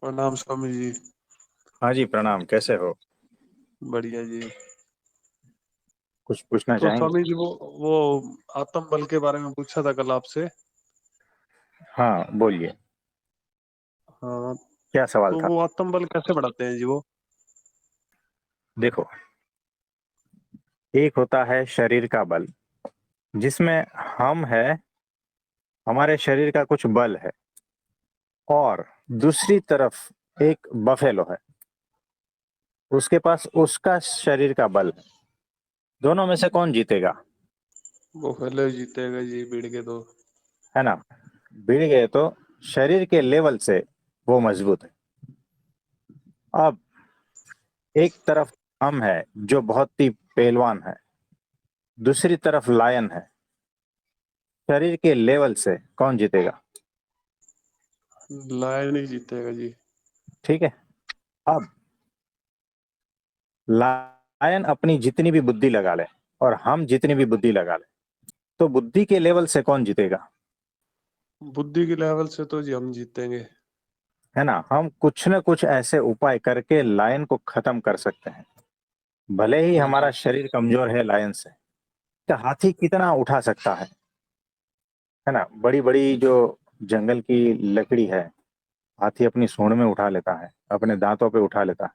प्रणाम स्वामी जी। हाँ जी, प्रणाम। कैसे हो? बढ़िया जी। कुछ पूछना तो चाहेंगे? स्वामी जी वो आत्म बल के बारे में पूछा था कल आपसे। हाँ, बोलिए। हाँ। क्या सवाल तो था? वो आत्म बल कैसे बढ़ाते हैं जी वो? देखो, एक होता है शरीर का बल, जिसमें हम है, हमारे शरीर का कुछ बल है। और दूसरी तरफ एक बफेलो है, उसके पास उसका शरीर का बल है। दोनों में से कौन जीतेगा? वो पहले जीतेगा जी, भिड़ के तो। है ना? भिड़ गए तो शरीर के लेवल से वो मजबूत है। अब एक तरफ हम है जो बहुत ही पहलवान है, दूसरी तरफ लायन है। शरीर के लेवल से कौन जीतेगा? लायन ही जीतेगा जी। ठीक है। अब लायन अपनी जितनी भी बुद्धि लगा ले और हम जितनी भी बुद्धि लगा ले, तो बुद्धि के लेवल से कौन जीतेगा? बुद्धि के लेवल से तो जी हम जीतेंगे। है ना? हम कुछ न कुछ ऐसे उपाय करके लायन को खत्म कर सकते हैं। भले ही हाँ हमारा जी। शरीर कमजोर है लायन से, तो हाथी कितना उठा सकता है ना? बड़ी बड़ी जो जंगल की लकड़ी है, हाथी अपनी सूंड में उठा लेता है, अपने दांतों पे उठा लेता है।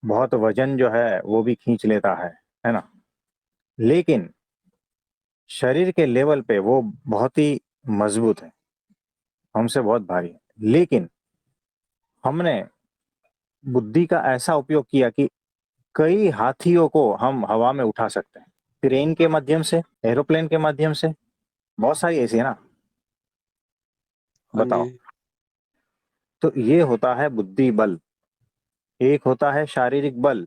बहुत वजन जो है वो भी खींच लेता है ना? लेकिन शरीर के लेवल पे वो बहुत ही मजबूत है, हमसे बहुत भारी है। लेकिन हमने बुद्धि का ऐसा उपयोग किया कि कई हाथियों को हम हवा में उठा सकते हैं, ट्रेन के माध्यम से, एरोप्लेन के माध्यम से। बहुत सारी ऐसी है ना। हाँ जी। बताओ। तो ये होता है बुद्धि बल। एक होता है शारीरिक बल,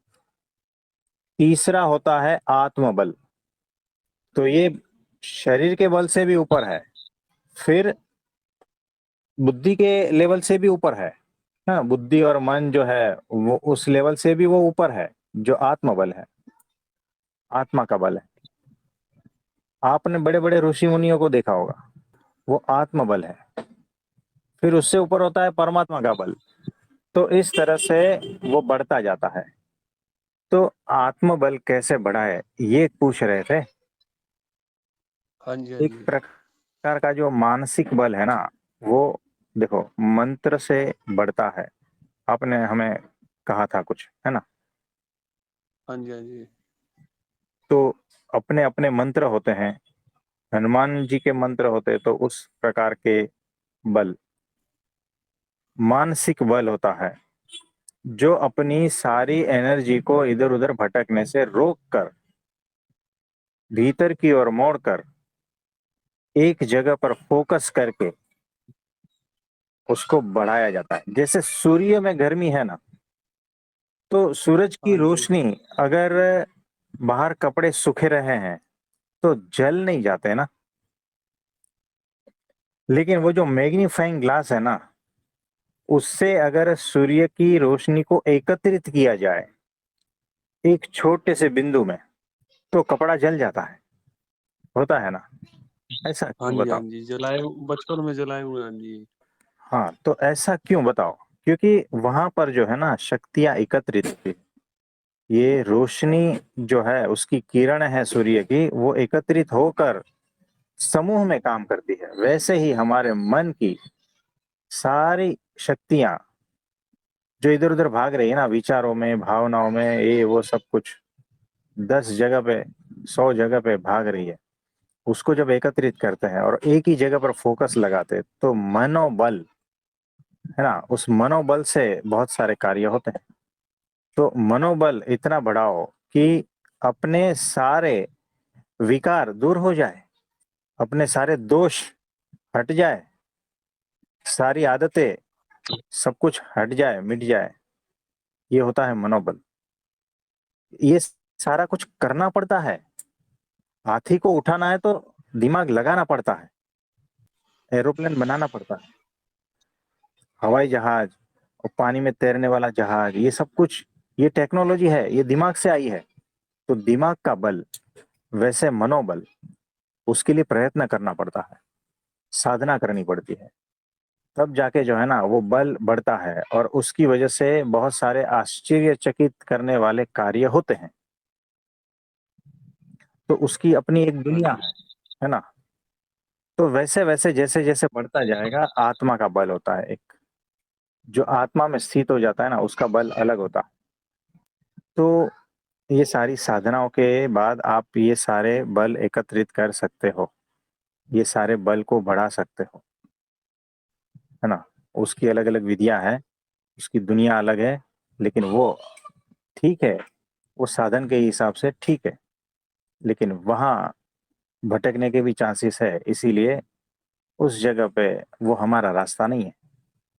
तीसरा होता है आत्मबल। तो ये शरीर के बल से भी ऊपर है, फिर बुद्धि के लेवल से भी ऊपर है। हाँ, बुद्धि और मन जो है वो उस लेवल से भी वो ऊपर है, जो आत्मबल है, आत्मा का बल है। आपने बड़े बड़े ऋषि मुनियों को देखा होगा, वो आत्मबल है। फिर उससे ऊपर होता है परमात्मा का बल। तो इस तरह से वो बढ़ता जाता है। तो आत्मबल कैसे बढ़ाए, ये पूछ रहे थे। हाँ जी। हाँ एक जी। प्रकार का जो मानसिक बल है ना, वो देखो मंत्र से बढ़ता है। आपने हमें कहा था कुछ, है ना? हाँ जी। हाँ जी। तो अपने अपने मंत्र होते हैं। हनुमान जी के मंत्र होते तो उस प्रकार के बल। मानसिक बल होता है जो अपनी सारी एनर्जी को इधर उधर भटकने से रोक कर, भीतर की ओर मोड़ कर, एक जगह पर फोकस करके उसको बढ़ाया जाता है। जैसे सूर्य में गर्मी है ना, तो सूरज की हाँ जी। रोशनी अगर बाहर कपड़े सूखे रहे हैं तो जल नहीं जाते ना। लेकिन वो जो मैग्नीफाइंग ग्लास है ना, उससे अगर सूर्य की रोशनी को एकत्रित किया जाए एक छोटे से बिंदु में, तो कपड़ा जल जाता है। होता है ना? ऐसा हाँ क्यों जी। हाँ बताओ? जी, जलाए बचपन में जलाए हुए। हाँ जी। हाँ, तो ऐसा क्यों बताओ? क्योंकि वहां पर जो है ना शक्तियां एकत्रित थी। ये रोशनी जो है, उसकी किरण है सूर्य की, वो एकत्रित होकर समूह में काम करती है। वैसे ही हमारे मन की सारी शक्तियां जो इधर उधर भाग रही है ना, विचारों में, भावनाओं में, ये वो सब कुछ 10 जगह पे, 100 जगह पे भाग रही है, उसको जब एकत्रित करते हैं और एक ही जगह पर फोकस लगाते हैं, तो मनोबल, है ना, उस मनोबल से बहुत सारे कार्य होते हैं। तो मनोबल इतना बढ़ाओ कि अपने सारे विकार दूर हो जाए, अपने सारे दोष हट जाए, सारी आदतें, सब कुछ हट जाए, मिट जाए। ये होता है मनोबल। ये सारा कुछ करना पड़ता है। हाथी को उठाना है तो दिमाग लगाना पड़ता है, एरोप्लेन बनाना पड़ता है, हवाई जहाज और पानी में तैरने वाला जहाज, ये सब कुछ, ये टेक्नोलॉजी है, ये दिमाग से आई है। तो दिमाग का बल, वैसे मनोबल, उसके लिए प्रयत्न करना पड़ता है, साधना करनी पड़ती है। तब जाके जो है ना वो बल बढ़ता है और उसकी वजह से बहुत सारे आश्चर्यचकित करने वाले कार्य होते हैं। तो उसकी अपनी एक दुनिया है ना? तो वैसे-वैसे जैसे-जैसे बढ़ता जाएगा आत्मा का बल होता है एक। जो आत्मा में स्थित हो जाता है ना उसका बल अलग होता है। तो ये सारी साधनाओं के बाद आप ये सारे बल एकत्रित कर सकते हो। ये सारे बल को बढ़ा सकते हो, है ना? उसकी अलग-अलग विधियाँ हैं, उसकी दुनिया अलग है, लेकिन वो ठीक है, वो साधन के हिसाब से ठीक है, लेकिन वहाँ भटकने के भी चांसेस है, इसीलिए उस जगह पे वो हमारा रास्ता नहीं है।